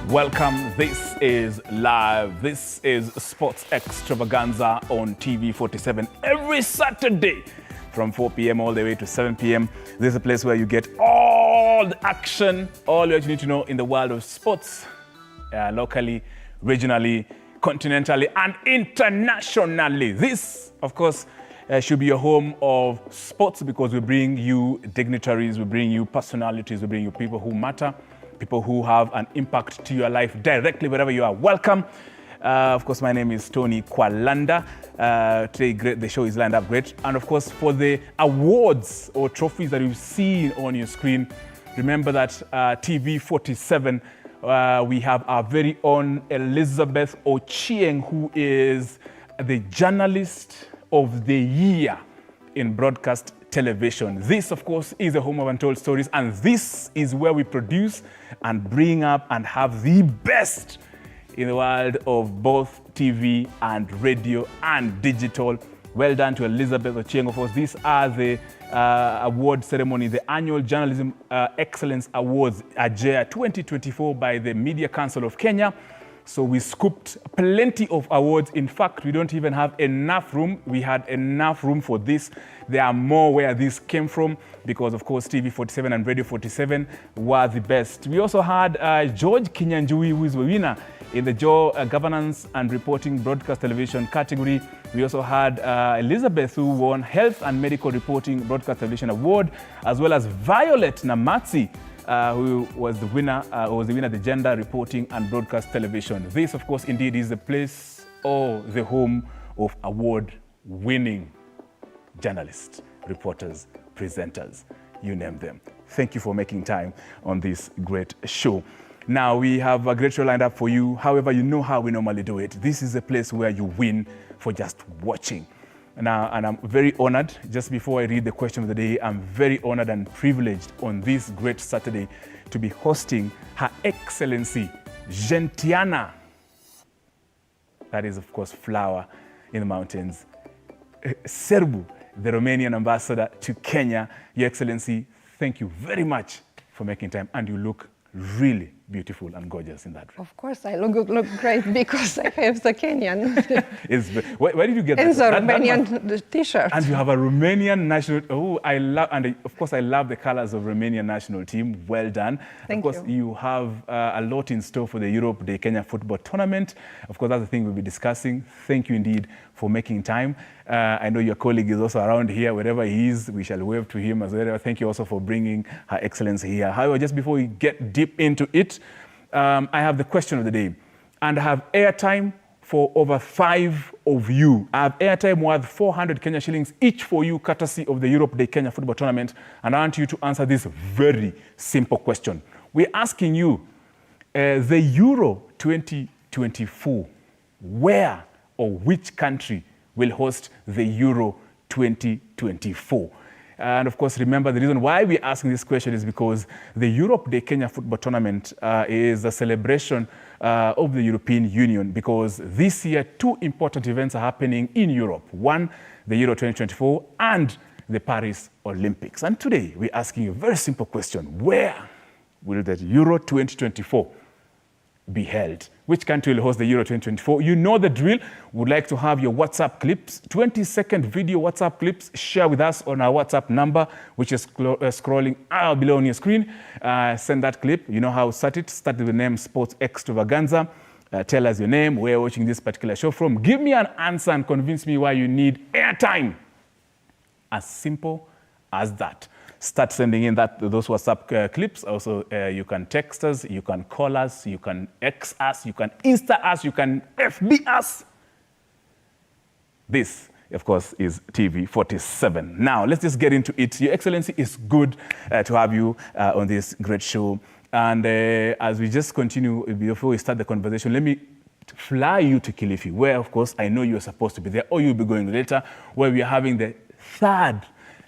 Welcome. This is live. This is Sports Extravaganza on TV47 every Saturday from 4 p.m. all the way to 7 p.m. This is a place where you get all the action, all that you need to know in the world of sports, locally, regionally, continentally, and internationally. This, of course, should be your home of sports because we bring you dignitaries, we bring you personalities, we bring you people who matter, people who have an impact to your life directly wherever you are. Welcome. Of course, my name is Tony Kwalanda. Today, great. The show is lined up great. And of course, for the awards or trophies that you've seen on your screen, remember that TV47, we have our very own Elizabeth Ochieng, who is the journalist of the year in broadcast television. This, of course, is the home of untold stories, and this is where we produce and bring up and have the best in the world of both TV and radio and digital. Well done to Elizabeth Ochieng. Of course, these are the award ceremony, the annual Journalism Excellence Awards, AJEA 2024 by the Media Council of Kenya. So we scooped plenty of awards. In fact, we don't even have enough room. We had enough room for this. There are more where this came from because, of course, TV47 and Radio 47 were the best. We also had George Kinyanjui, who is the winner in the Governance and Reporting Broadcast Television category. We also had Elizabeth, who won Health and Medical Reporting Broadcast Television Award, as well as Violet Namatsi, who was the winner of the Gender Reporting and Broadcast Television. This, of course, indeed is the place or the home of award-winning journalists, reporters, presenters, you name them. Thank you for making time on this great show. Now, we have a great show lined up for you. However, you know how we normally do it. This is a place where you win for just watching. Now, and I'm very honored, just before I read the question of the day, I'm very honored and privileged on this great Saturday to be hosting Her Excellency Gentiana. That is, of course, flower in the mountains. Serbu, the Romanian ambassador to Kenya. Your Excellency, thank you very much for making time, and you look really beautiful and gorgeous in that dress. Of course, I look great because I have the Kenyan. Where did you get that? And the Romanian t-shirt. And you have a Romanian national. Oh, I love, and of course, I love the colors of Romanian national team. Well done. Thank you. Of course, you have a lot in store for the Europe Day Kenya football tournament. Of course, that's the thing we'll be discussing. Thank you indeed for making time. I know your colleague is also around here. Wherever he is, we shall wave to him as well. Thank you also for bringing Her Excellency here. However, just before we get deep into it, I have the question of the day, and I have airtime for over 5 of you. I have airtime worth 400 Kenya shillings each for you, courtesy of the Europe Day Kenya football tournament, and I want you to answer this very simple question. We're asking you, the Euro 2024, where or which country will host the Euro 2024? And of course, remember, the reason why we're asking this question is because the Europe Day Kenya football tournament is a celebration of the European Union, because this year 2 important events are happening in Europe. One, the Euro 2024 and the Paris Olympics. And today we're asking you a very simple question. Where will the Euro 2024 be held? Which country will host the Euro 2024? You know the drill. Would like to have your WhatsApp clips, 20-second video WhatsApp clips, share with us on our WhatsApp number, which is scrolling below on your screen. Send that clip. You know how to start it. Start with the name Sports Extravaganza. Tell us your name, where you're watching this particular show from. Give me an answer and convince me why you need airtime. As simple as that. Start sending in those WhatsApp clips. Also, you can text us, you can call us, you can X us, you can Insta us, you can FB us. This, of course, is TV47. Now, let's just get into it. Your Excellency, it's good to have you on this great show. And as we just continue, before we start the conversation, let me fly you to Kilifi, where, of course, I know you're supposed to be there, or you'll be going later, where we are having the 3rd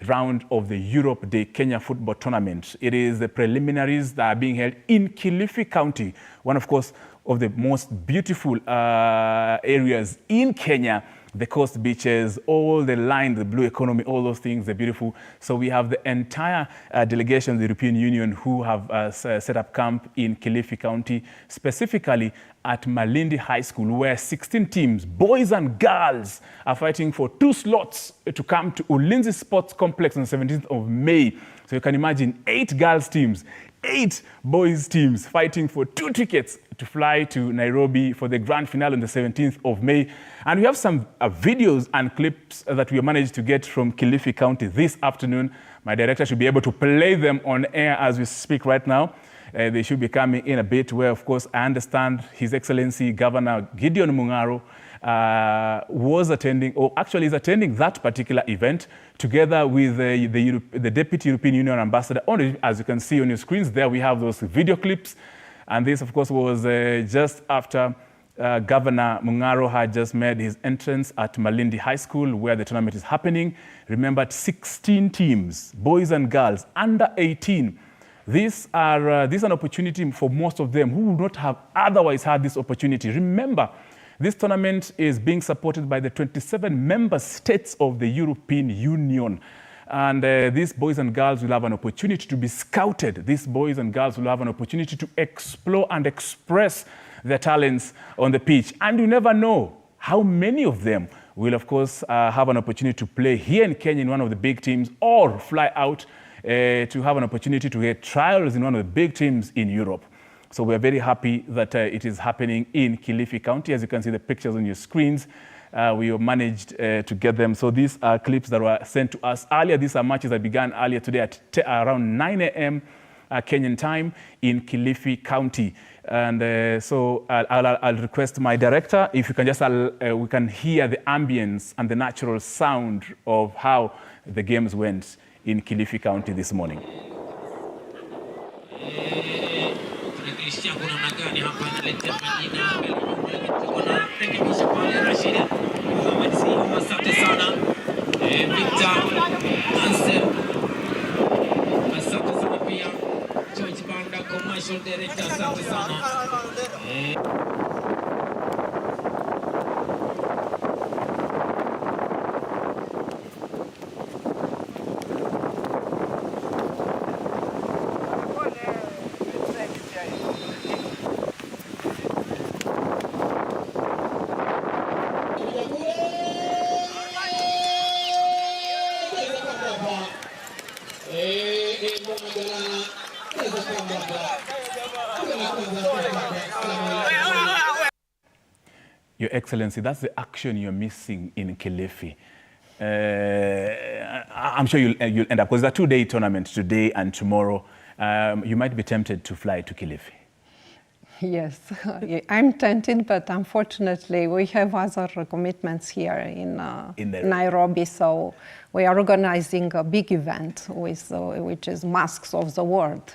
round of the Europe Day Kenya football tournament. It is the preliminaries that are being held in Kilifi County, one, of course, of the most beautiful areas in Kenya. the coast beaches, all the line, the blue economy, all those things, they're beautiful. So we have the entire delegation of the European Union who have set up camp in Kilifi County, specifically at Malindi High School, where 16 teams, boys and girls, are fighting for 2 slots to come to Ulinzi Sports Complex on the 17th of May. So you can imagine 8 girls teams, 8 boys teams fighting for 2 tickets to fly to Nairobi for the grand finale on the 17th of May. And we have some videos and clips that we managed to get from Kilifi County this afternoon. My director should be able to play them on air as we speak right now. They should be coming in a bit, where, of course, I understand His Excellency Governor Gideon Mung'aro was attending, or actually is attending, that particular event together with the Deputy European Union Ambassador. As you can see on your screens there, we have those video clips. And this, of course, was just after Governor Mung'aro had just made his entrance at Malindi High School, where the tournament is happening. Remember, 16 teams, boys and girls, under 18. This is an opportunity for most of them who would not have otherwise had this opportunity. Remember, this tournament is being supported by the 27 member states of the European Union. And these boys and girls will have an opportunity to be scouted. These boys and girls will have an opportunity to explore and express their talents on the pitch. And you never know how many of them will, of course, have an opportunity to play here in Kenya in one of the big teams, or fly out to have an opportunity to get trials in one of the big teams in Europe. So we're very happy that it is happening in Kilifi County. As you can see the pictures on your screens, we have managed to get them. So these are clips that were sent to us earlier. These are matches that began earlier today at around 9 a.m. Kenyan time in Kilifi County. And so I'll request my director, if you can just, we can hear the ambience and the natural sound of how the games went in Kilifi County this morning. Your Excellency, that's the action you're missing in Kilifi. I'm sure you'll end up, because it's a 2-day tournament, today and tomorrow. You might be tempted to fly to Kilifi. Yes, I'm tempted, but unfortunately we have other commitments here in Nairobi. So we are organizing a big event which is Masks of the World,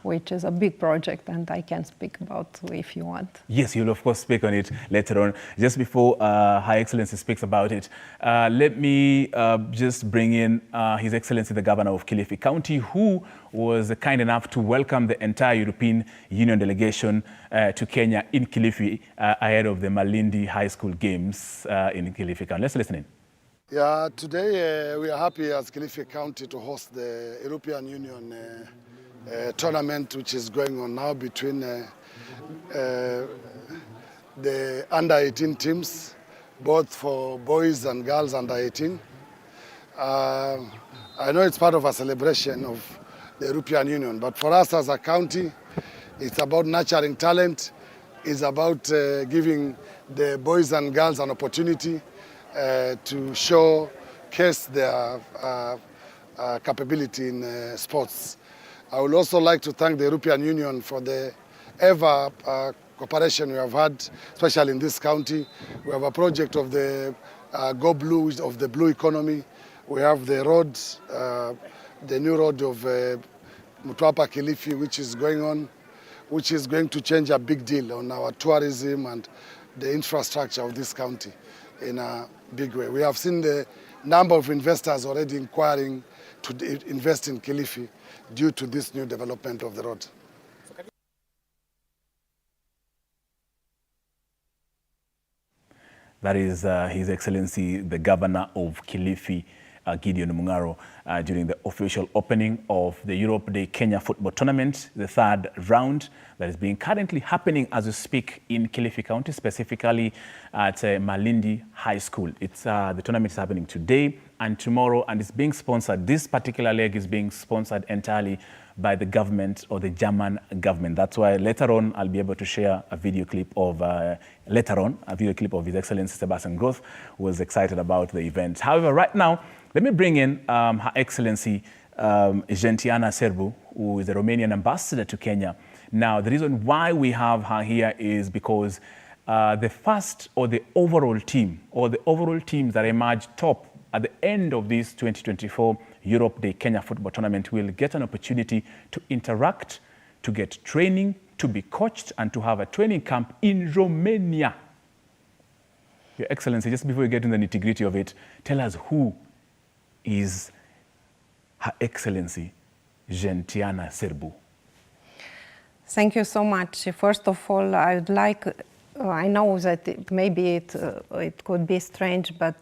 which is a big project, and I can speak about if you want. Yes, you'll of course speak on it later on. Just before Her Excellency speaks about it, let me just bring in His Excellency the Governor of Kilifi County, who was kind enough to welcome the entire European Union delegation to Kenya in Kilifi ahead of the Malindi High School Games in Kilifi County. Let's listen in. Yeah, today we are happy as Kilifi County to host the European Union tournament, which is going on now between the under 18 teams, both for boys and girls under 18. I know it's part of a celebration of the European Union, but for us as a county, it's about nurturing talent. It's about giving the boys and girls an opportunity to showcase their capability in sports. I would also like to thank the European Union for the ever cooperation we have had, especially in this county. We have a project of the Go Blue, of the blue economy. We have the road, the new road of Mtwapa Kilifi, which is going on, which is going to change a big deal on our tourism and the infrastructure of this county in a big way. We have seen the number of investors already inquiring to invest in Kilifi due to this new development of the road. That is His Excellency, the Governor of Kilifi, Gideon Mungaro, during the official opening of the Europe Day Kenya Football Tournament, the third round that is being currently happening as we speak in Kilifi County, specifically at Malindi High School. The tournament is happening today and tomorrow, and it's being sponsored. This particular leg is being sponsored entirely by the government, or the German government. That's why later on I'll be able to share a video clip of His Excellency Sebastian Groth, who was excited about the event. However, right now, let me bring in Her Excellency Gentiana Serbu, who is the Romanian ambassador to Kenya. Now, the reason why we have her here is because the first, or the overall team, or the overall teams that emerge top at the end of this 2024 Europe Day Kenya Football Tournament will get an opportunity to interact, to get training, to be coached, and to have a training camp in Romania. Your Excellency, just before we get into the nitty-gritty of it, tell us who is Her Excellency Gentiana Serbu. Thank you so much. First of all, I would like, I know that maybe it could be strange, but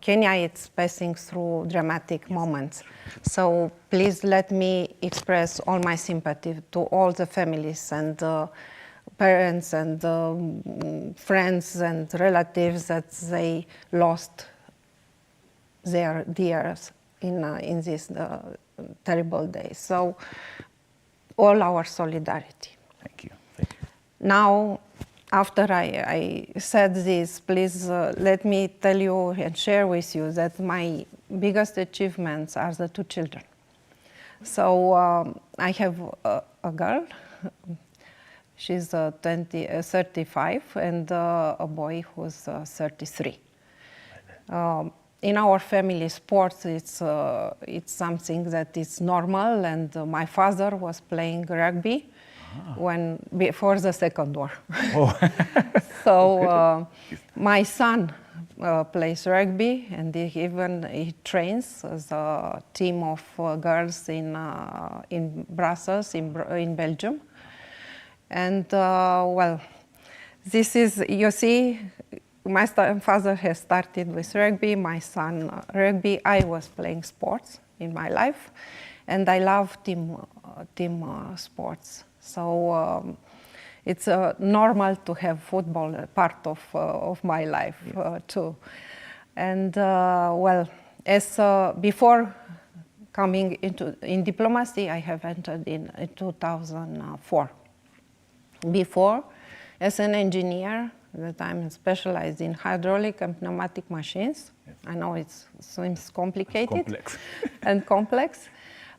Kenya is passing through dramatic moments. So please let me express all my sympathy to all the families and parents and friends and relatives that they lost their dears in these terrible days. So all our solidarity. Thank you. Thank you. Now, after I said this, please let me tell you and share with you that my biggest achievements are the two children. So I have a girl, she's 35, and a boy who's 33. In our family, sports, it's something that is normal, and my father was playing rugby before the Second War. Oh. So my son plays rugby, and he trains as a team of girls in Brussels, in Belgium. And well, this is, you see, my father has started with rugby, my son rugby. I was playing sports in my life, and I love team sports. So it's normal to have football part of my life too. And well, as before coming in diplomacy, I have entered in 2004. Before, as an engineer, that I'm specialized in hydraulic and pneumatic machines. Yes. I know it seems complicated and complex.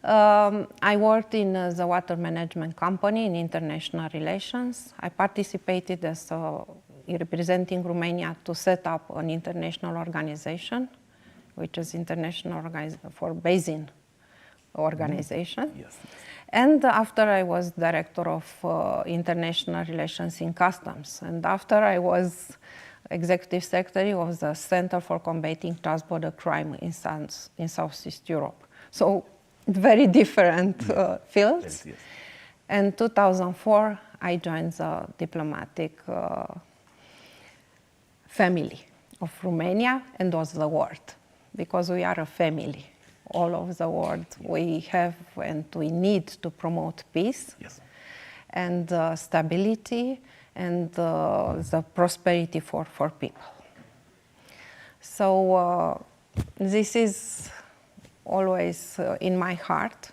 I worked in the water management company in international relations. I participated as representing Romania to set up an international organization, which is International for Basin Organization. Yes. And after I was director of international relations in customs, and after I was executive secretary of the Center for Combating Transborder Crime in Southeast Europe. So very different fields. Yes. In 2004, I joined the diplomatic family of Romania and of the world, because we are a family. All over the world, we have and we need to promote peace. Yes. And stability and the prosperity for people. So this is always in my heart,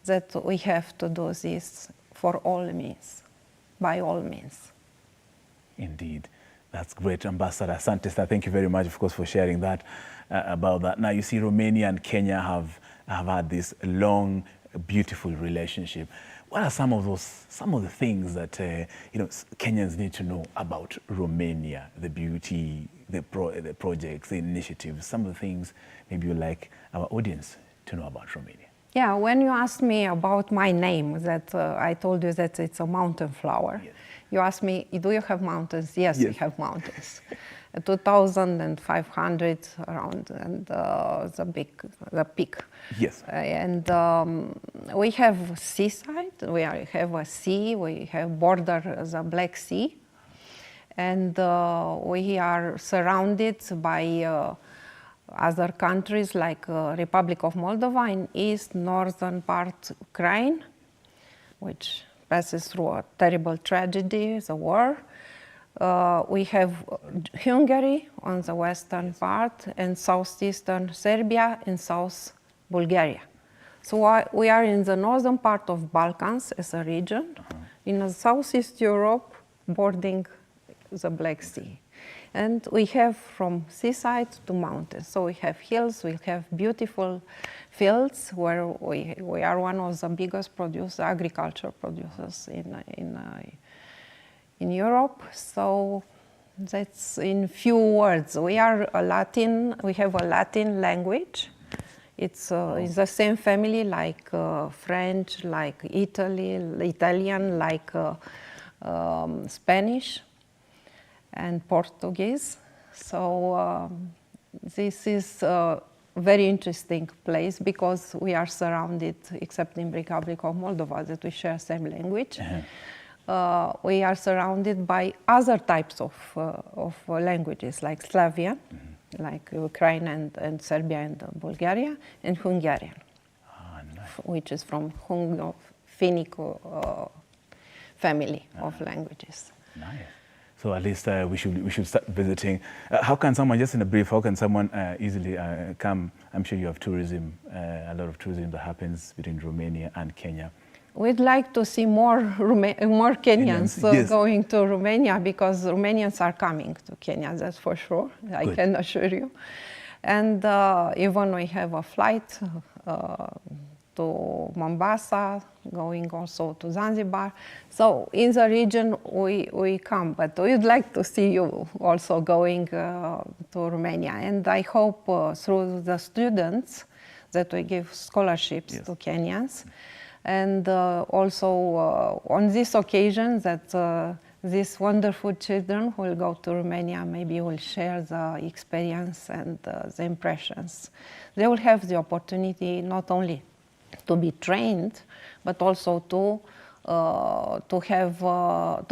that we have to do this for all means, by all means. Indeed. That's great, Ambassador Santista. Thank you very much, of course, for sharing that about that. Now, you see, Romania and Kenya have had this long, beautiful relationship. What are some of the things that Kenyans need to know about Romania, the beauty, the projects, the initiatives, some of the things maybe you'd like our audience to know about Romania? Yeah, when you asked me about my name, that I told you that it's a mountain flower. Yes. You asked me, do you have mountains? Yes, we have mountains. 2,500 around, and the peak. Yes. And we have seaside, we have a sea, we have border the Black Sea. And we are surrounded by other countries like Republic of Moldova in east, northern part Ukraine, which passes through a terrible tragedy, the war. We have Hungary on the western part, and southeastern Serbia and south Bulgaria. So we are in the northern part of Balkans as a region, in southeast Europe, bordering the Black Sea. And we have from seaside to mountains. So we have hills, we have beautiful fields where we are one of the biggest agriculture producers in Europe. So that's in few words. We have a Latin language. It's the same family like French, like Italian, like Spanish and Portuguese. So this is a very interesting place because we are surrounded, except in Republic of Moldova, that we share same language. We are surrounded by other types of languages, like Slavian, like Ukraine and Serbia and Bulgaria, and Hungarian, nice. Which is from Finnic family of languages. Nice. So at least we should start visiting. How can someone, just in a brief, how can someone easily come? I'm sure you have tourism, a lot of tourism that happens between Romania and Kenya. We'd like to see more Kenyans yes. Going to Romania, because Romanians are coming to Kenya, that's for sure, I can assure you. And even we have a flight to Mombasa, going also to Zanzibar. So in the region we come, but we'd like to see you also going to Romania. And I hope through the students that we give scholarships yes. to Kenyans. And also on this occasion that these wonderful children who will go to Romania maybe will share the experience and the impressions. They will have the opportunity not only to be trained, but also to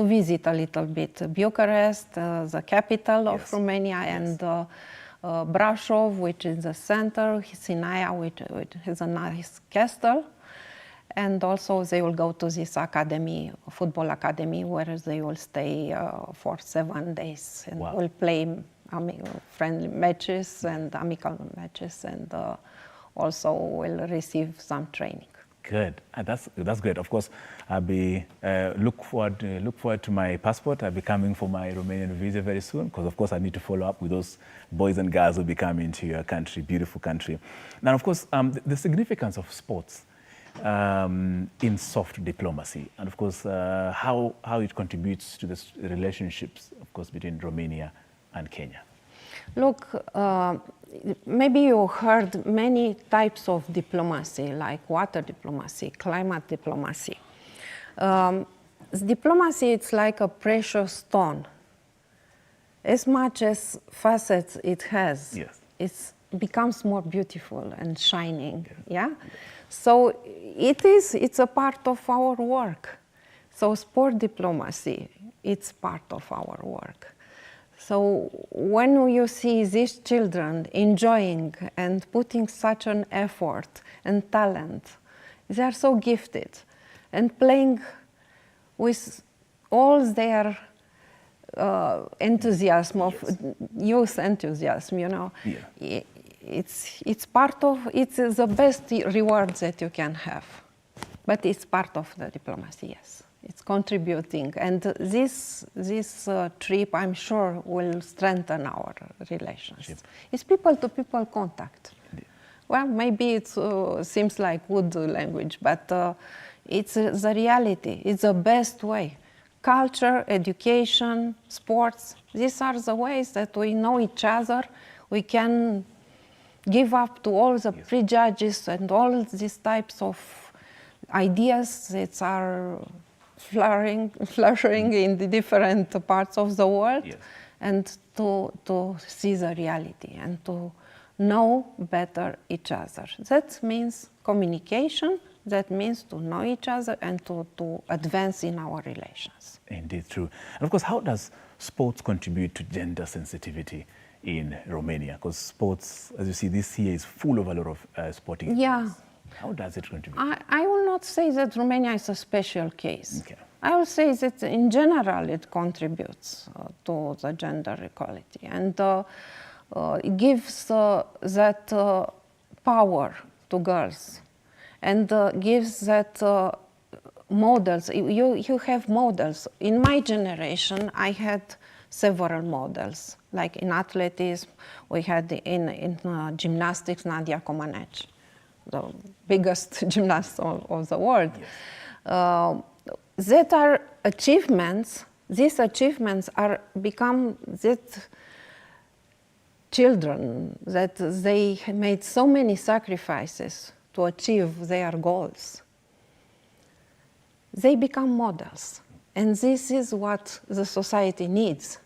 visit a little bit Bucharest, the capital of yes. Romania, yes. and Brașov, which is the center, Sinaia, which is a nice castle. And also they will go to this academy, football academy, where they will stay for 7 days and wow. will play friendly matches and amical matches, and also will receive some training. Good, that's great. Of course, I'll be look forward to my passport. I'll be coming for my Romanian visa very soon, because of course I need to follow up with those boys and girls who will be coming to your country, beautiful country. Now, of course, the significance of sports in soft diplomacy, and of course how it contributes to the relationships, of course, between Romania and Kenya. Look, maybe you heard many types of diplomacy, like water diplomacy, climate diplomacy. Diplomacy, it's like a precious stone. As much as facets it has, yes. it becomes more beautiful and shining. Yeah. So it's a part of our work. So sport diplomacy, it's part of our work. So when you see these children enjoying and putting such an effort and talent, they are so gifted, and playing with all their enthusiasm of yes. youth enthusiasm, you know. Yeah. It's the best reward that you can have, but it's part of the diplomacy, yes. It's contributing, and this trip, I'm sure, will strengthen our relations. It's people-to-people contact. Yeah. Well, maybe it seems like wood language, but it's the reality. It's the best way. Culture, education, sports, these are the ways that we know each other. We can give up to all the yes. prejudices and all these types of ideas that are flourishing in the different parts of the world, yes. and to see the reality and to know better each other. That means communication, That means to know each other and to advance in our relations. Indeed, true. And of course, how does sports contribute to gender sensitivity in Romania? Because sports, as you see, this year is full of a lot of sporting events. How does it contribute? I will not say that Romania is a special case. Okay. I will say that in general it contributes to the gender equality, and it gives that power to girls, and gives that models. You have models. In my generation, I had several models. Like in athleticism, we had in gymnastics, Nadia Comaneci, the biggest gymnast of the world. Yes. That are achievements. These achievements are become that children that they made so many sacrifices to achieve their goals. They become models, and this is what the society needs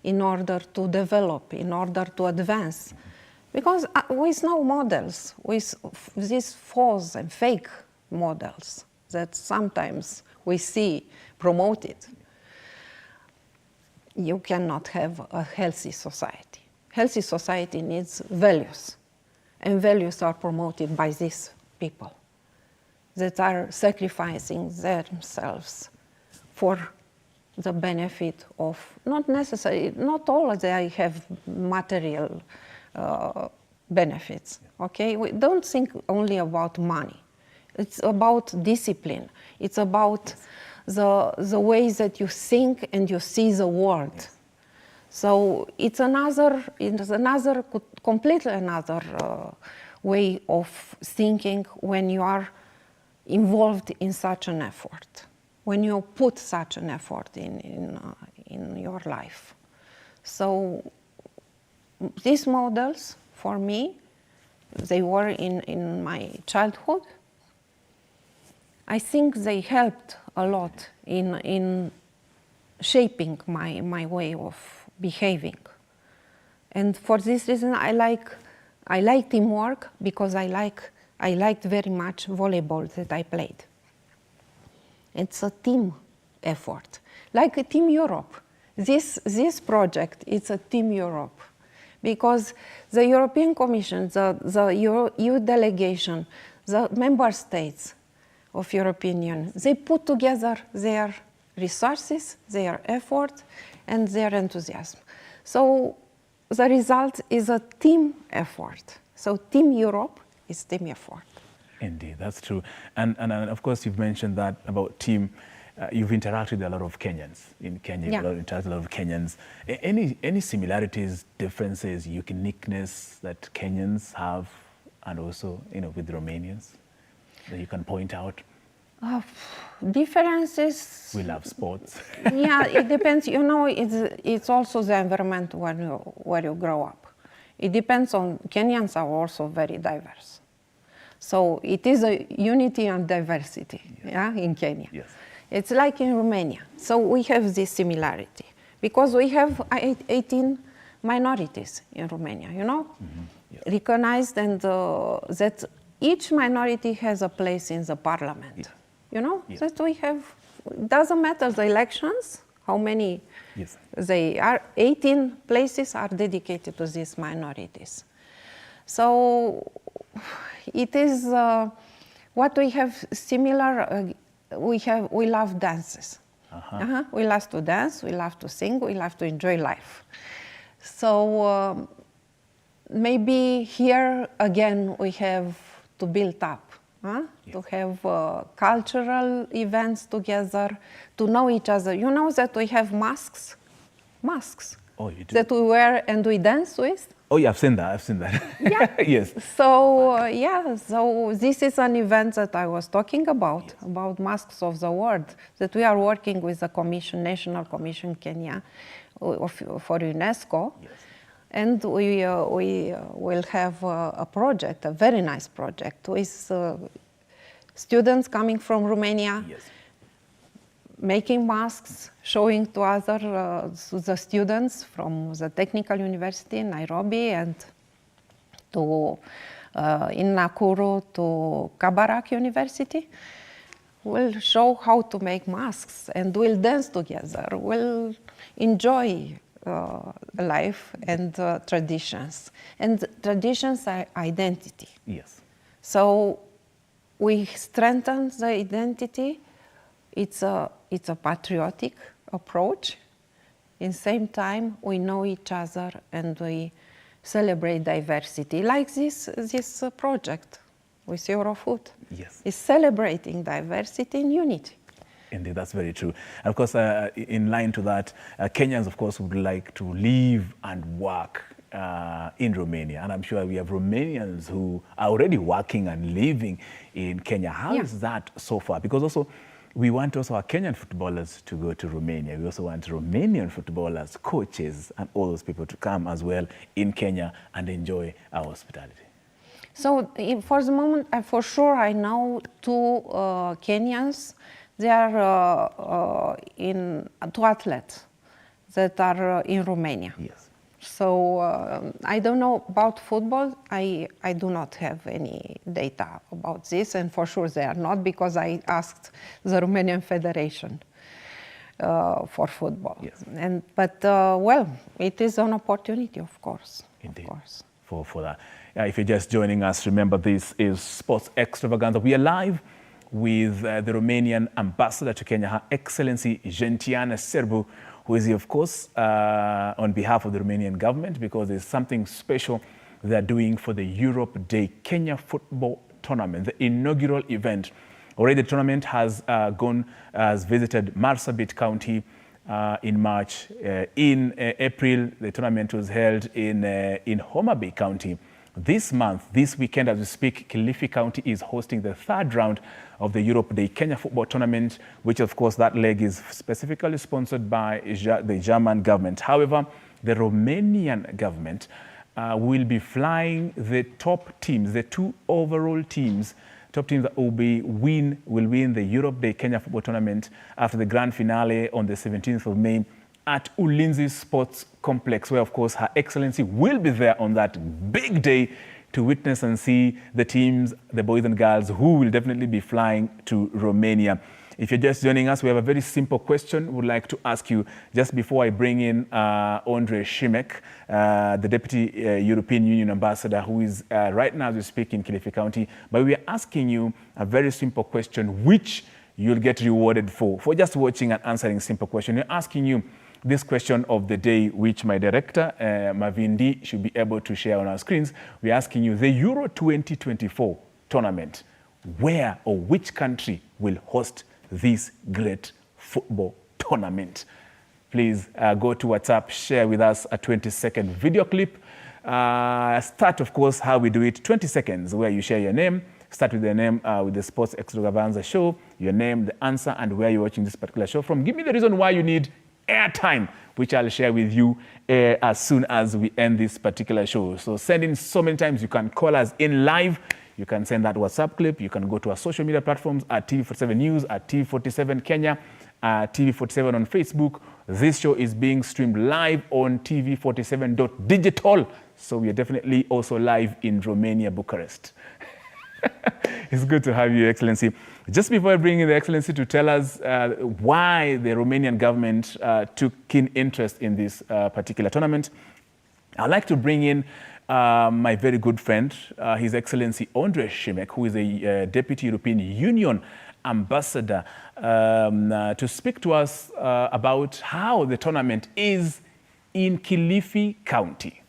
in order to develop, in order to advance. Because with no models, with these false and fake models that sometimes we see promoted, you cannot have a healthy society. Healthy society needs values, and values are promoted by these people that are sacrificing themselves for the benefit of, not all of them have material benefits, okay? We don't think only about money. It's about discipline. It's about the way that you think and you see the world. Yes. So it's completely another way of thinking when you are involved in such an effort, when you put such an effort in your life. So these models, for me, they were in my childhood. I think they helped a lot in shaping my way of behaving. And for this reason, I like teamwork, because I liked very much volleyball that I played. It's a team effort, like a Team Europe. This project, it's a Team Europe, because the European Commission, the EU delegation, the member states of European Union, they put together their resources, their effort, and their enthusiasm. So the result is a team effort. So Team Europe is team effort. Indeed, that's true. And of course, you've mentioned that about team. You've interacted with a lot of Kenyans in Kenya. Yeah. You've interacted with a lot of Kenyans. Any similarities, differences, uniqueness that Kenyans have, and also with Romanians that you can point out? Differences. We love sports. Yeah, it depends. It's also the environment where you grow up. It depends on. Kenyans are also very diverse. So it is a unity and diversity, yeah, in Kenya. Yes. It's like in Romania. So we have this similarity because we have 18 minorities in Romania, Yes. recognized, and that each minority has a place in the parliament. Yes. That we have, doesn't matter the elections, how many Yes. they are, 18 places are dedicated to these minorities. So it is what we have similar. We love dances. We love to dance. We love to sing. We love to enjoy life. So maybe here again we have to build up, Yes. to have cultural events together, to know each other. You know that we have masks. Oh, you do? That we wear and we dance with. Oh, yeah, I've seen that. Yeah. Yes. So so this is an event that I was talking about, Yes. about Masks of the World, that we are working with the Commission, National Commission Kenya for UNESCO. Yes. And we will have a project, a very nice project, with students coming from Romania, Yes. making masks, showing to the students from the Technical University in Nairobi, and to in Nakuru to Kabarak University. We'll show how to make masks and we'll dance together. We'll enjoy life and traditions. And traditions are identity. Yes. So we strengthen the identity. It's a patriotic approach. In the same time, we know each other and we celebrate diversity. Like this project with Eurofood. Yes. It's celebrating diversity and unity. Indeed, that's very true. And of course, in line to that, Kenyans, of course, would like to live and work in Romania. And I'm sure we have Romanians who are already working and living in Kenya. How is that so far? Because also, we want also our Kenyan footballers to go to Romania. We also want Romanian footballers, coaches, and all those people to come as well in Kenya and enjoy our hospitality. So for the moment, for sure, I know two Kenyans. They are two athletes that are in Romania. Yes. So I don't know about football. I do not have any data about this, and for sure they are not, because I asked the Romanian Federation for football. Yes. But well, it is an opportunity, of course. Indeed. Of course. For that. If you're just joining us, remember this is Sports Extravaganza. We are live with the Romanian ambassador to Kenya, Her Excellency Gentiana Serbu, who is here, of course, on behalf of the Romanian government, because there's something special they're doing for the Europe Day Kenya Football Tournament, the inaugural event. Already the tournament has visited Marsabit County in March. In April, the tournament was held in Homa Bay County. This month, this weekend as we speak, Kilifi County is hosting the third round of the Europe Day Kenya Football Tournament, which of course that leg is specifically sponsored by the German government. However, the Romanian government will be flying the top teams, the two overall teams, top teams that will win the Europe Day Kenya Football Tournament after the grand finale on the 17th of May at Ulinzi Sports Complex, where of course Her Excellency will be there on that big day to witness and see the teams, the boys and girls who will definitely be flying to Romania. If you're just joining us, we have a very simple question we'd like to ask you just before I bring in Andrei Šimek, the Deputy European Union Ambassador, who is right now as we speak in Kilifi County. But we are asking you a very simple question, which you'll get rewarded for just watching and answering a simple question. We're asking you this question of the day, which my director, Mavindi, should be able to share on our screens. We're asking you, the Euro 2024 tournament, where or which country will host this great football tournament? Please go to WhatsApp, share with us a 20-second video clip. Start, of course, how we do it, 20 seconds, where you share your name. Start with the name, with the Sports Extravaganza show, your name, the answer, and where you're watching this particular show from. Give me the reason why you need airtime, which I'll share with you as soon as we end this particular show. So send in so many times. You can call us in live. You can send that WhatsApp clip. You can go to our social media platforms at TV47 News, at TV47 Kenya, at TV47 on Facebook. This show is being streamed live on TV47.digital. So we are definitely also live in Romania, Bucharest. It's good to have you, Excellency. Just before I bring in the Excellency to tell us why the Romanian government took keen interest in this particular tournament, I'd like to bring in my very good friend, His Excellency Andrei Šimek, who is a Deputy European Union Ambassador, to speak to us about how the tournament is in Kilifi County.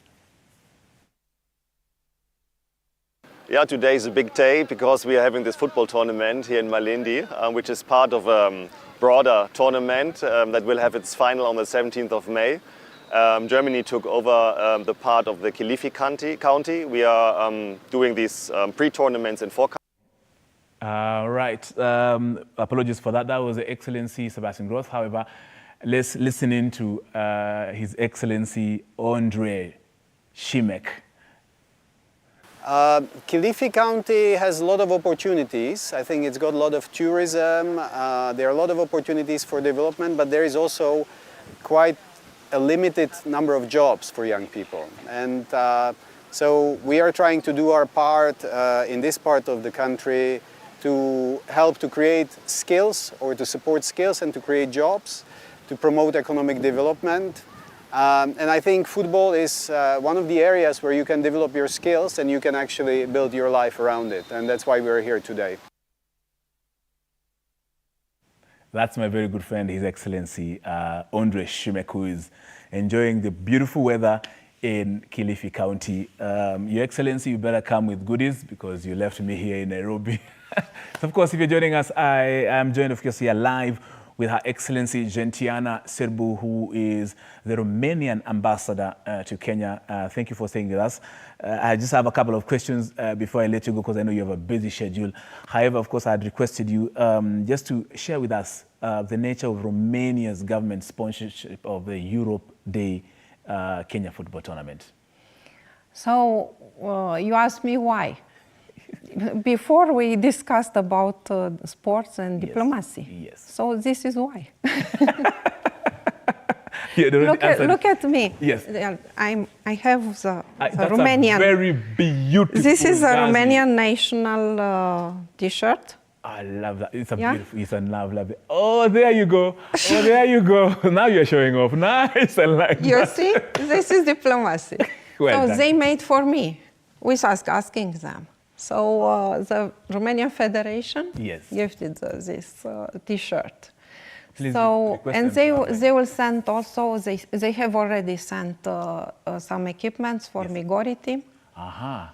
Yeah, today is a big day because we are having this football tournament here in Malindi, which is part of a broader tournament that will have its final on the 17th of May. Germany took over the part of the Kilifi county. We are doing these pre-tournaments in 4 countries. Right. Apologies for that. That was the Excellency Sebastian Groth. However, let's listen in to His Excellency Andrei Šimek. Kilifi County has a lot of opportunities. I think it's got a lot of tourism. There are a lot of opportunities for development, but there is also quite a limited number of jobs for young people. And So we are trying to do our part in this part of the country to help to create skills or to support skills and to create jobs, to promote economic development. And I think football is one of the areas where you can develop your skills and you can actually build your life around it. And that's why we're here today. That's my very good friend, His Excellency Andre Shimek, who is enjoying the beautiful weather in Kilifi County. Your Excellency, you better come with goodies because you left me here in Nairobi. So of course, if you're joining us, I am joined, of course, here live with Her Excellency Gentiana Serbu, who is the Romanian ambassador to Kenya. Thank you for staying with us. I just have a couple of questions before I let you go, because I know you have a busy schedule. However, of course, I had requested you just to share with us the nature of Romania's government sponsorship of the Europe Day Kenya football tournament. So you asked me why. Before we discussed about sports and diplomacy. Yes. So this is why. Look at me. Yes. I have the that's Romanian. A very beautiful. This is a Romanian national T-shirt. I love that. It's a beautiful. It's a love. Oh, there you go. Oh, there you go. Now you're showing off. Nice. I like that. You see, this is diplomacy. Well so done. they made for me. We was asking them. So the Romanian Federation gifted this T-shirt. So and they will send also. They have already sent some equipments for Migori team. Aha.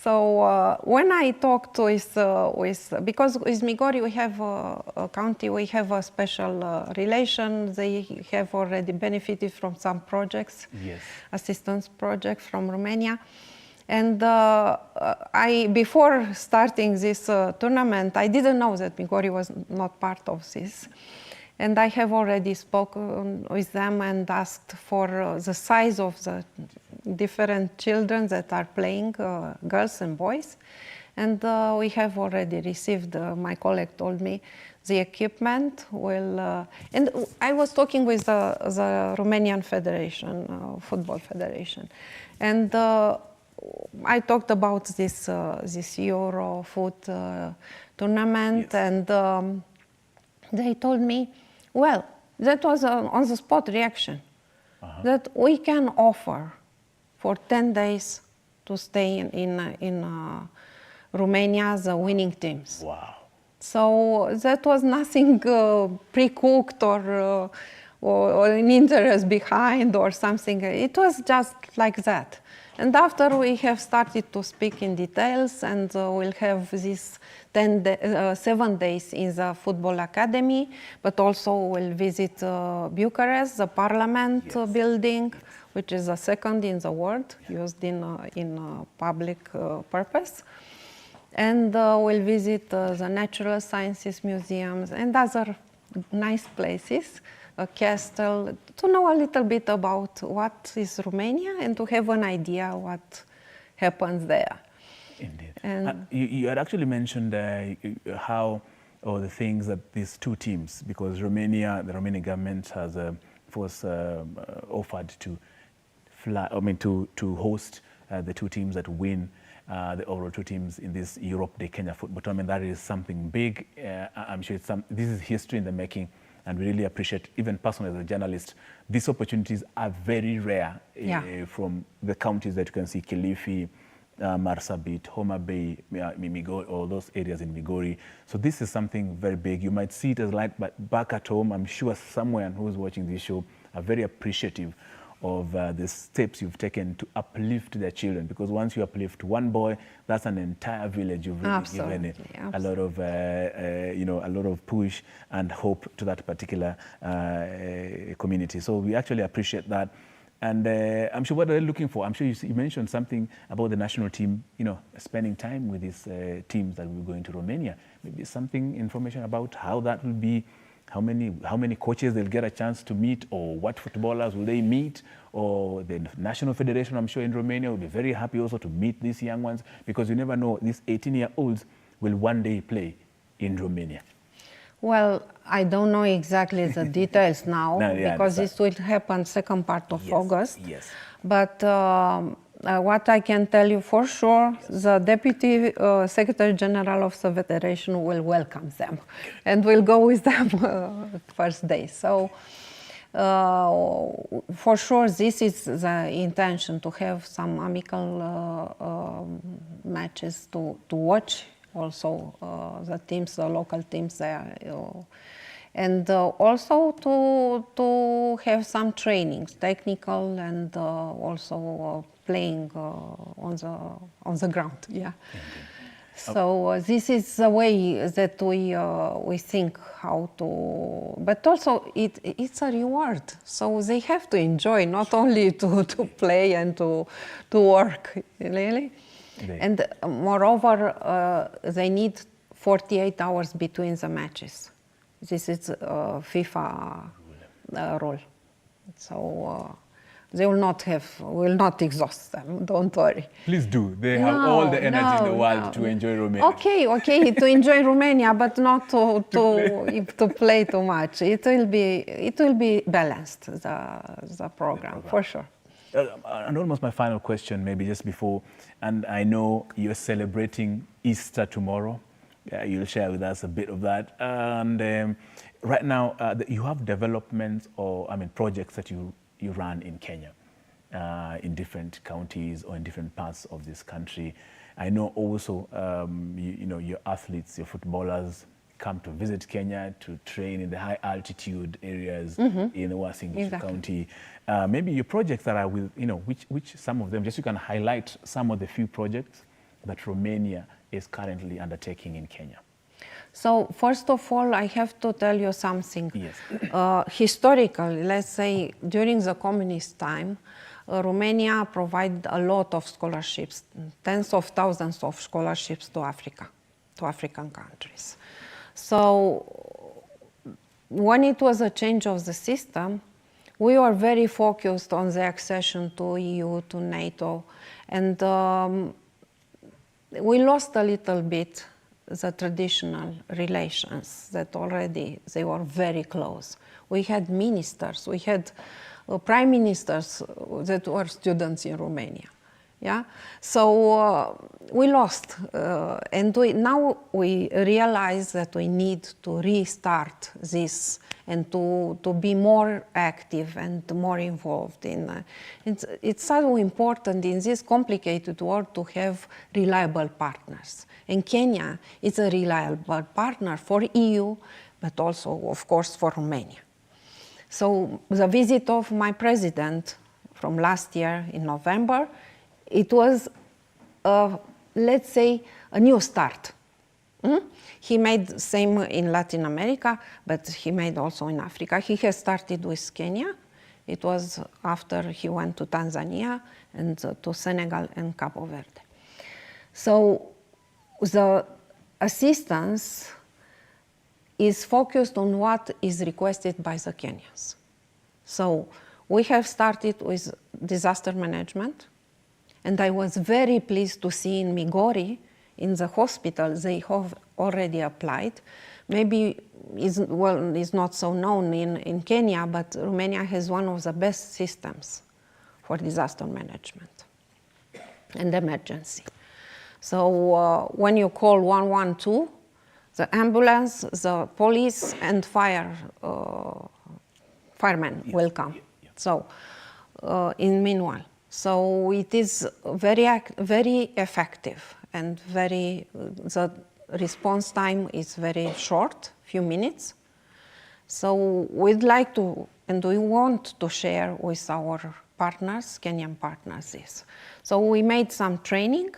So when I talked with because with Migori we have a county, we have a special relation. They have already benefited from some projects, assistance projects from Romania. And before starting this tournament, I didn't know that Migori was not part of this. And I have already spoken with them and asked for the size of the different children that are playing, girls and boys. And we have already received, my colleague told me, the equipment will... and I was talking with the Romanian Federation, Football Federation. And I talked about this Euro foot tournament, and they told me, well, that was on the spot reaction, that we can offer for 10 days to stay in Romania the winning teams. Wow. So that was nothing pre-cooked or an interest behind or something. It was just like that. And after we have started to speak in details, and we'll have this 7 days in the football academy, but also we'll visit Bucharest, the parliament building, which is the second in the world used in public purpose. And we'll visit the natural sciences museums and other nice places. A castle, to know a little bit about what is Romania and to have an idea what happens there. Indeed. And you had actually mentioned how, or the things that these two teams, because Romania, the Romanian government has offered to fly, to host the two teams that win the overall two teams in this Europe Day Kenya football tournament. That is something big. I'm sure this is history in the making. And we really appreciate, even personally as a journalist, these opportunities are very rare from the counties that you can see, Kilifi, Marsabit, Homa Bay, Migori, all those areas in Migori. So this is something very big. You might see it as light, but back at home, I'm sure someone who's watching this show are very appreciative of the steps you've taken to uplift their children, because once you uplift one boy, that's an entire village. You've really given a lot of a lot of push and hope to that particular community. So we actually appreciate that. And I'm sure what they're looking for, I'm sure you mentioned something about the national team, spending time with these teams that will go into Romania. Maybe information about how that will be, how many coaches they'll get a chance to meet, or what footballers will they meet, or the national federation, I'm sure in Romania will be very happy also to meet these young ones, because you never know, these 18-year-olds will one day play in Romania. Well, I don't know exactly the details now, because this will happen second part of August. Yes. But what I can tell you for sure, the Deputy Secretary General of the Federation will welcome them and will go with them first day. So for sure, this is the intention, to have some amical matches to watch also the teams, the local teams there. And also to have some trainings, technical and also playing on the ground. Yeah. So this is the way that we think how to. But also it's a reward. So they have to enjoy, not only to play and to work. Really. And moreover, they need 48 hours between the matches. This is FIFA rule. So they will not exhaust them, don't worry. Please do. They have all the energy in the world to enjoy Romania. Okay, to enjoy Romania, but not to play too much. It will be balanced, the program, for sure. And almost my final question, maybe just before, and I know you're celebrating Easter tomorrow. You'll share with us a bit of that. And right now, you have developments or, projects that you run in Kenya, in different counties or in different parts of this country. I know also, your athletes, your footballers come to visit Kenya to train in the high altitude areas in the Uasin Gishu County. Maybe your projects that are with, which some of them, just you can highlight some of the few projects that Romania is currently undertaking in Kenya. So first of all, I have to tell you something. Yes. Historically, let's say during the communist time, Romania provided a lot of scholarships, tens of thousands of scholarships to Africa, to African countries. So when it was a change of the system, we were very focused on the accession to EU, to NATO, and we lost a little bit the traditional relations that already they were very close. We had ministers, we had prime ministers that were students in Romania. Yeah, so we lost, and now we realize that we need to restart this and to be more active and more involved in. It's so important in this complicated world to have reliable partners. And Kenya is a reliable partner for EU, but also, of course, for Romania. So the visit of my president from last year in November, it was, let's say, a new start. He made the same in Latin America, but he made also in Africa. He has started with Kenya. It was after he went to Tanzania and to Senegal and Cabo Verde. So the assistance is focused on what is requested by the Kenyans. So we have started with disaster management. And I was very pleased to see in Migori, in the hospital, they have already applied. Maybe it's not so known in Kenya, but Romania has one of the best systems for disaster management and emergency. So when you call 112, the ambulance, the police, and firemen will come. So in meanwhile. So it is very effective and the response time is very short, few minutes. So we'd like to, and we want to share with our partners, Kenyan partners, this. So we made some training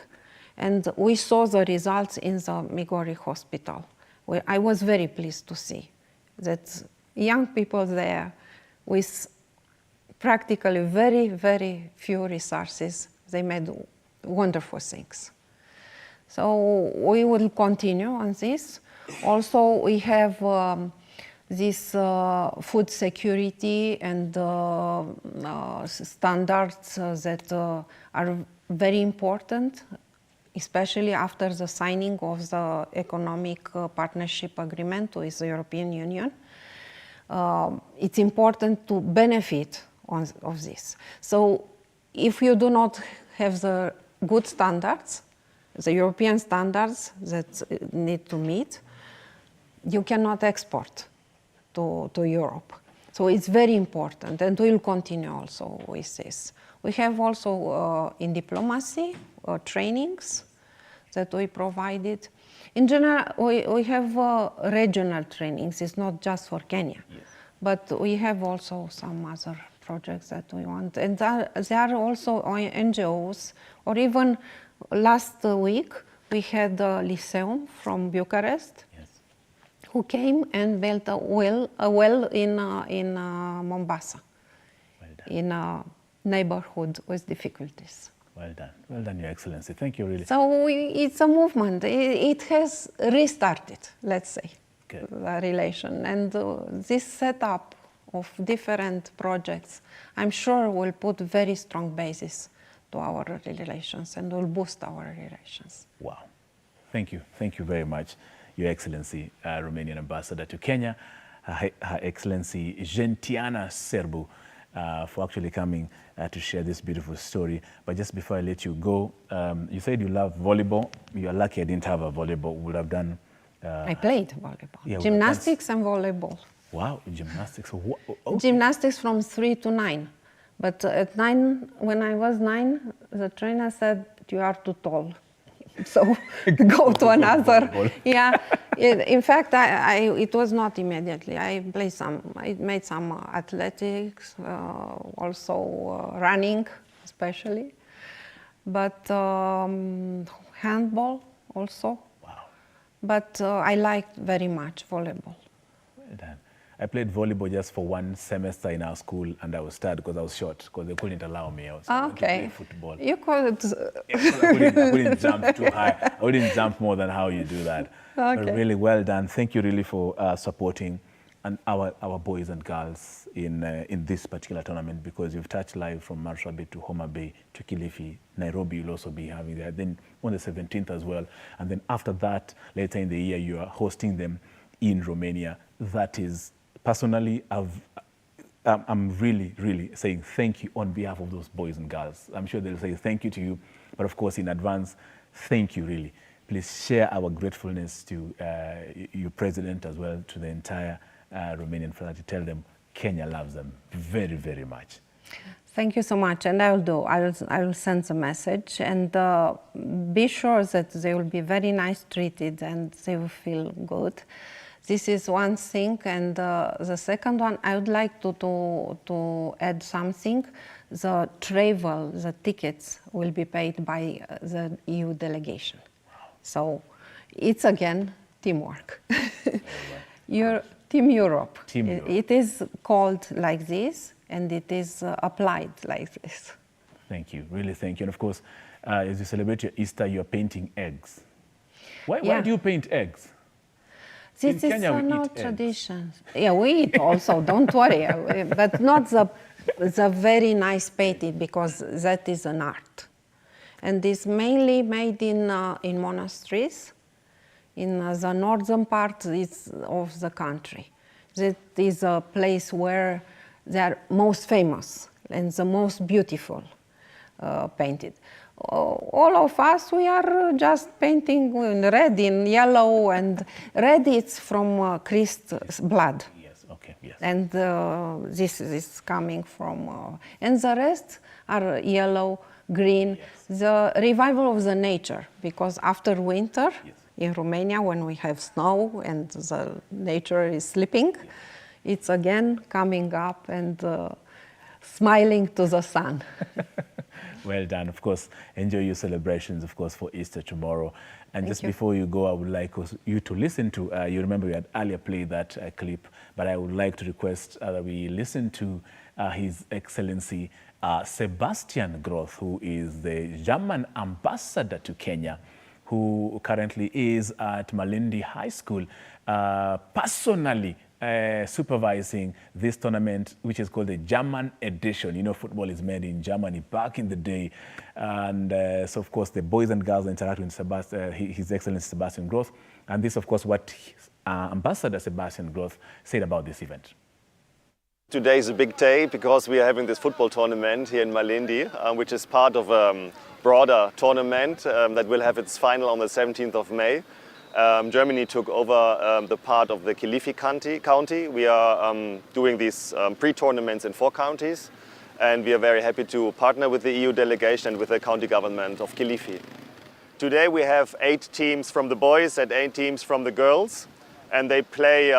and we saw the results in the Migori hospital. I was very pleased to see that young people there with practically very few resources, they made wonderful things. So we will continue on this. Also, we have this food security and standards that are very important, especially after the signing of the economic partnership agreement with the European Union. It's important to benefit of this. So if you do not have the good standards, the European standards that need to meet, you cannot export to Europe. So it's very important, and we'll continue also with this. We have also in diplomacy trainings that we provided. In general, we have regional trainings. It's not just for Kenya, yes. But we have also some other projects that we want. And there are also NGOs, or even last week we had a Lyceum from Bucharest, yes, who came and built a well in Mombasa, well done, in a neighborhood with difficulties. Well done, Your Excellency. Thank you, really. So it's a movement. It has restarted, let's say, good, the relation. And this setup of different projects, I'm sure will put very strong basis to our relations and will boost our relations. Wow. Thank you very much, Your Excellency, Romanian Ambassador to Kenya, Her Excellency Gentiana Serbu, for actually coming to share this beautiful story. But just before I let you go, you said you love volleyball. You are lucky I didn't have a volleyball. Would have done... I played volleyball. Yeah, gymnastics and volleyball. Wow, gymnastics. Gymnastics from 3 to 9. But at 9, when I was 9, the trainer said, you are too tall. So go to another. Yeah, in fact, it was not immediately. I made some athletics, also running, especially, but handball also. Wow. But I liked very much volleyball. Well done. I played volleyball just for 1 semester in our school, and I was sad because I was short, because they couldn't allow me. I was to play football. You could. I couldn't jump too high. I wouldn't jump more than how you do that. Okay. But really well done. Thank you really for supporting our boys and girls in this particular tournament, because you've touched live from Marsabit to Homa Bay to Kilifi. Nairobi you'll also be having that. Then on the 17th as well. And then after that, later in the year, you are hosting them in Romania. That is... Personally, I'm really saying thank you on behalf of those boys and girls. I'm sure they'll say thank you to you, but of course in advance, thank you really. Please share our gratefulness to your president as well, to the entire Romanian fraternity. Tell them Kenya loves them very much. Thank you so much, and I will do. I will send the message, and be sure that they will be very nice treated and they will feel good. This is one thing, and the second one, I would like to add something. The travel, the tickets will be paid by the EU delegation. Wow. So it's again teamwork. Team Europe. Team Europe. It is called like this, and it is applied like this. Thank you, really thank you. And of course, as you celebrate your Easter, you're painting eggs. Why do you paint eggs? This is no tradition. Yeah, we eat also, don't worry. But not the very nice painted, because that is an art. And it's mainly made in monasteries, in the northern part of the country. That is a place where they are most famous and the most beautiful painted. All of us, we are just painting in red, in yellow, and red it's from Christ's blood. Yes, okay, yes. And this is coming from, and the rest are yellow, green. Yes. The revival of the nature, because after winter, yes, in Romania, when we have snow and the nature is sleeping, yes, it's again coming up and smiling to the sun. Well done. Of course, enjoy your celebrations, of course, for Easter tomorrow. And just before you go, I would like you to listen to, you remember we had earlier played that clip, but I would like to request that we listen to His Excellency Sebastian Groth, who is the German ambassador to Kenya, who currently is at Malindi High School, personally supervising this tournament, which is called the German edition. You know, football is made in Germany back in the day. And so, of course, the boys and girls interact with His Excellency Sebastian Groth. And this, of course, what Ambassador Sebastian Groth said about this event. Today is a big day because we are having this football tournament here in Malindi, which is part of a broader tournament that will have its final on the 17th of May. Germany took over the part of the Kilifi county. We are doing these pre-tournaments in 4 counties, and we are very happy to partner with the EU delegation and with the county government of Kilifi. Today we have 8 teams from the boys and 8 teams from the girls, and they play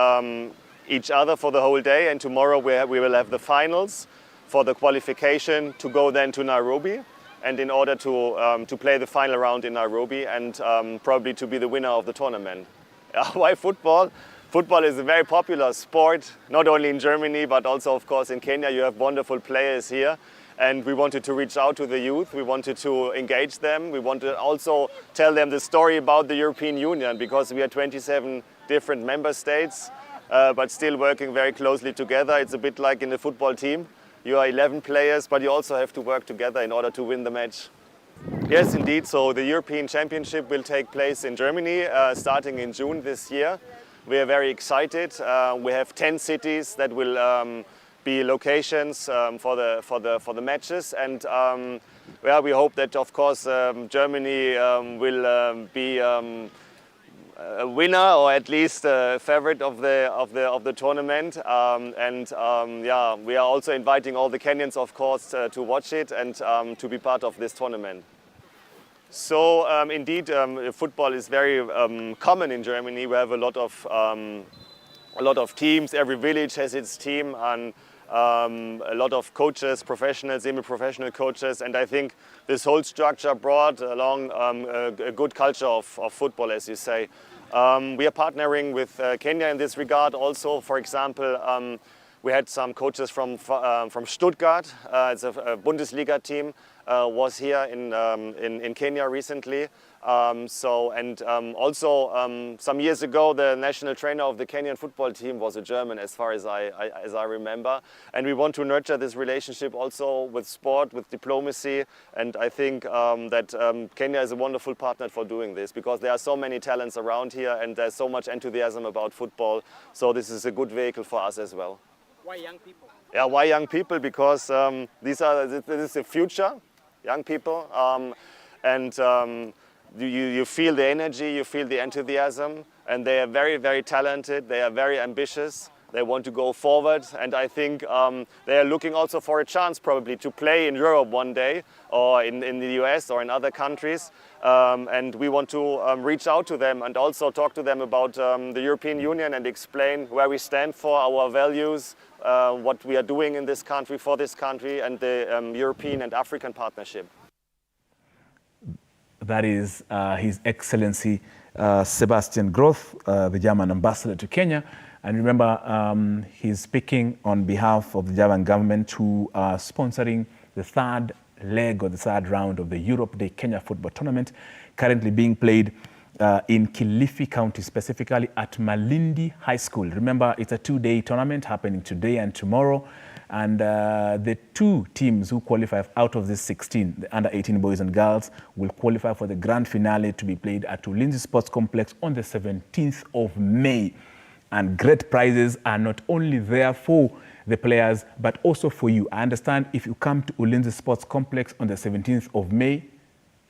each other for the whole day, and tomorrow we will have the finals for the qualification to go then to Nairobi, and in order to play the final round in Nairobi and probably to be the winner of the tournament. Why football? Football is a very popular sport, not only in Germany but also of course in Kenya. You have wonderful players here, and we wanted to reach out to the youth. We wanted to engage them. We wanted to also tell them the story about the European Union, because we are 27 different member states, but still working very closely together. It's a bit like in a football team. You are 11 players, but you also have to work together in order to win the match. Yes, indeed. So the European Championship will take place in Germany, starting in June this year. We are very excited. We have 10 cities that will be locations for the matches, and well, we hope that of course Germany will be a winner, or at least a favorite of the tournament, yeah, we are also inviting all the Kenyans of course to watch it and to be part of this tournament. So indeed football is very common in Germany. We have a lot of teams. Every village has its team, and a lot of coaches, professional, semi-professional coaches, and I think this whole structure brought along a good culture of football, as you say. We are partnering with Kenya in this regard also. For example, we had some coaches from Stuttgart. It's a Bundesliga team, was here in Kenya recently. Also some years ago, the national trainer of the Kenyan football team was a German, as far as I remember. And we want to nurture this relationship also with sport, with diplomacy. And I think that Kenya is a wonderful partner for doing this, because there are so many talents around here and there's so much enthusiasm about football. So this is a good vehicle for us as well. Why young people? Yeah, why young people? Because this is the future, young people. You feel the energy, you feel the enthusiasm, and they are very, very talented, they are very ambitious, they want to go forward, and I think they are looking also for a chance probably to play in Europe one day, or in the US or in other countries, and we want to reach out to them and also talk to them about the European Union and explain where we stand for our values, what we are doing in this country, for this country, and the European and African partnership. That is His Excellency Sebastian Groth, the German ambassador to Kenya. And remember, he's speaking on behalf of the German government who are sponsoring the 3rd leg or the 3rd round of the Europe Day Kenya football tournament, currently being played in Kilifi County, specifically at Malindi High School. Remember, it's a 2-day tournament happening today and tomorrow. And the 2 teams who qualify out of this 16, the under-18 boys and girls, will qualify for the grand finale to be played at Ulinzi Sports Complex on the 17th of May. And great prizes are not only there for the players, but also for you. I understand if you come to Ulinzi Sports Complex on the 17th of May,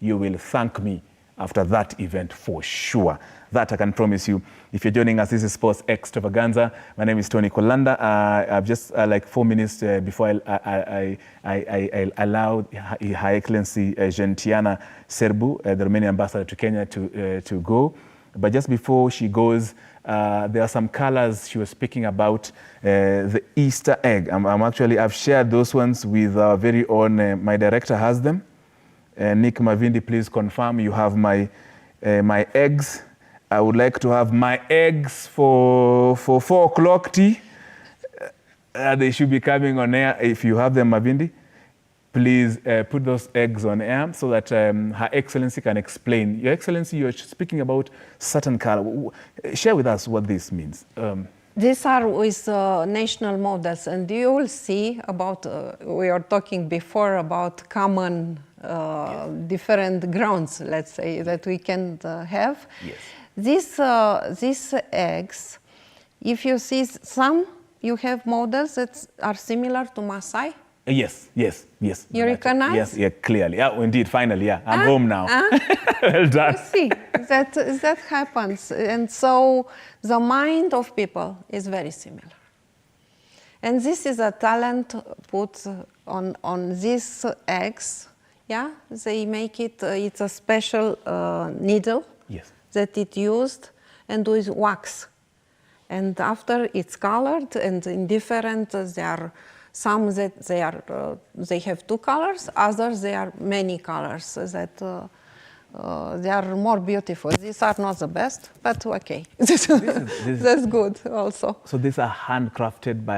you will thank me after that event for sure. That I can promise you. If you're joining us, this is Sports Extravaganza. My name is Tony Kolanda. I've just like 4 minutes before I allow Her Excellency Gentiana Serbu, the Romanian ambassador to Kenya, to go. But just before she goes, there are some colors she was speaking about, the Easter egg. I've shared those ones with our very own, my director has them. Nick Mavindi, please confirm you have my eggs. I would like to have my eggs for 4 o'clock tea. They should be coming on air. If you have them, Mavindi, please put those eggs on air so that Her Excellency can explain. Your Excellency, you're speaking about certain color. Share with us what this means. These are with national models, and you will see about, we were talking before about common different grounds, let's say, that we can have. Yes. These eggs, if you see some you have models that are similar to Maasai. Yes. You recognize? Yes, yeah, clearly. Yeah, indeed, finally, yeah. I'm home now. Well done. You see, that happens. And so the mind of people is very similar. And this is a talent put on these eggs. Yeah, they make it, it's a special needle that it used and with wax. And after it's colored and in different, there are some that they have 2 colors, others they are many colors that they are more beautiful. These are not the best, but okay. That's good also. So these are handcrafted by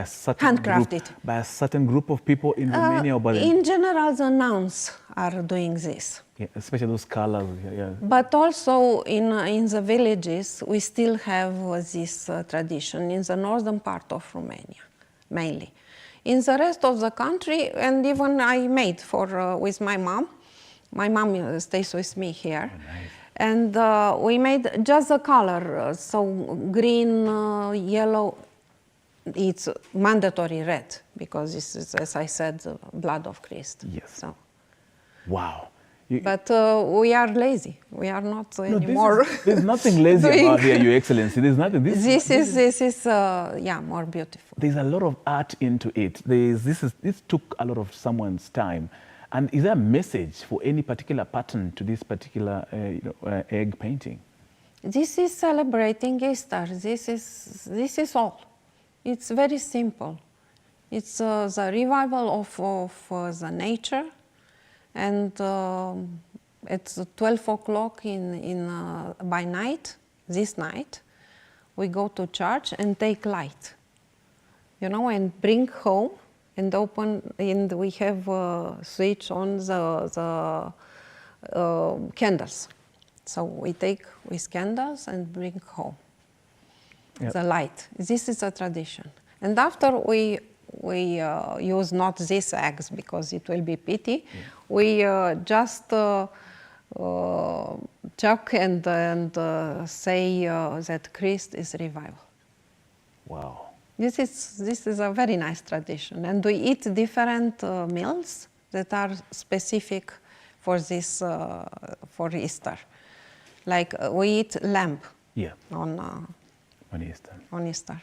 a certain group of people in Romania? Or in general, the nuns are doing this. Yeah, especially those colors. Yeah. But also in the villages, we still have this tradition in the northern part of Romania, mainly. In the rest of the country, and even I made with my mom. My mom stays with me here. Oh, nice. And we made just the color, so green, yellow, it's mandatory red, because this is, as I said, the blood of Christ. Yes. So. Wow. But we are lazy. We are not anymore. There's nothing lazy about here, Your Excellency. There's nothing. This is more beautiful. There's a lot of art into it. This took a lot of someone's time. And is there a message for any particular pattern to this particular egg painting? This is celebrating Easter. This is all. It's very simple. It's the revival of the nature. And it's 12 o'clock by night, this night, we go to church and take light, and bring home and open, and we have switch on the candles. So we take with candles and bring home the light. This is a tradition. And after we use not these eggs because it will be pity. Yeah. We just check and say that Christ is revival. Wow. This is a very nice tradition, and we eat different meals that are specific for this for Easter. Like we eat lamb. Yeah. On Easter. On Easter.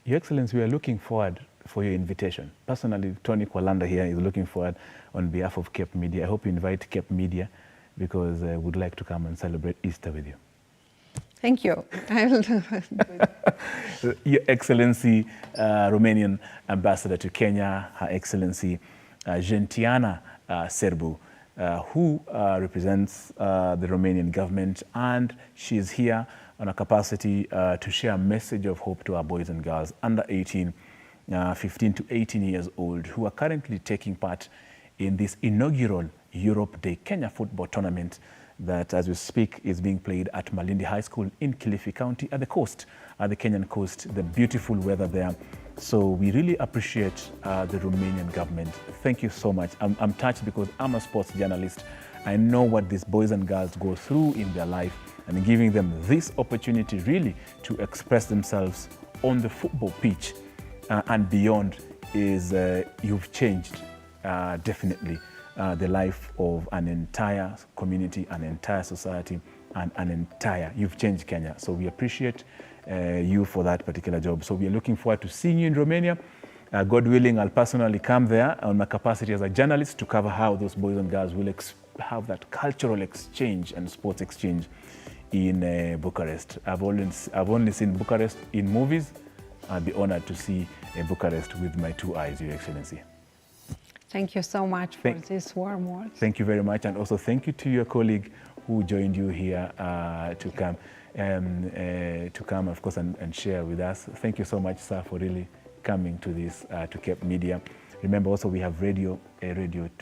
Your Excellency, we are looking forward for your invitation. Personally, Tony Kwalanda here is looking forward on behalf of Cape Media. I hope you invite Cape Media because we'd like to come and celebrate Easter with you. Thank you. I will do it. Your Excellency, Romanian Ambassador to Kenya, Her Excellency Gentiana Serbu, who represents the Romanian government, and she is here on a capacity to share a message of hope to our boys and girls under 18, 15 to 18 years old, who are currently taking part in this inaugural Europe Day Kenya football tournament that, as we speak, is being played at Malindi High School in Kilifi County at the coast, at the Kenyan coast, the beautiful weather there. So we really appreciate the Romanian government. Thank you so much. I'm touched because I'm a sports journalist. I know what these boys and girls go through in their life, and giving them this opportunity really to express themselves on the football pitch and beyond is you've changed definitely the life of an entire community, an entire society, and you've changed Kenya. So we appreciate you for that particular job. So we are looking forward to seeing you in Romania. God willing, I'll personally come there on my capacity as a journalist to cover how those boys and girls will have that cultural exchange and sports exchange in Bucharest. I've only seen Bucharest in movies. I'll be honored to see Bucharest with my 2 eyes, Your Excellency. Thank you so much for this warm words. Thank you very much, and also thank you to your colleague who joined you here to come, of course, and share with us. Thank you so much, sir, for really coming to this to Cape Media. Remember, also we have Radio 47.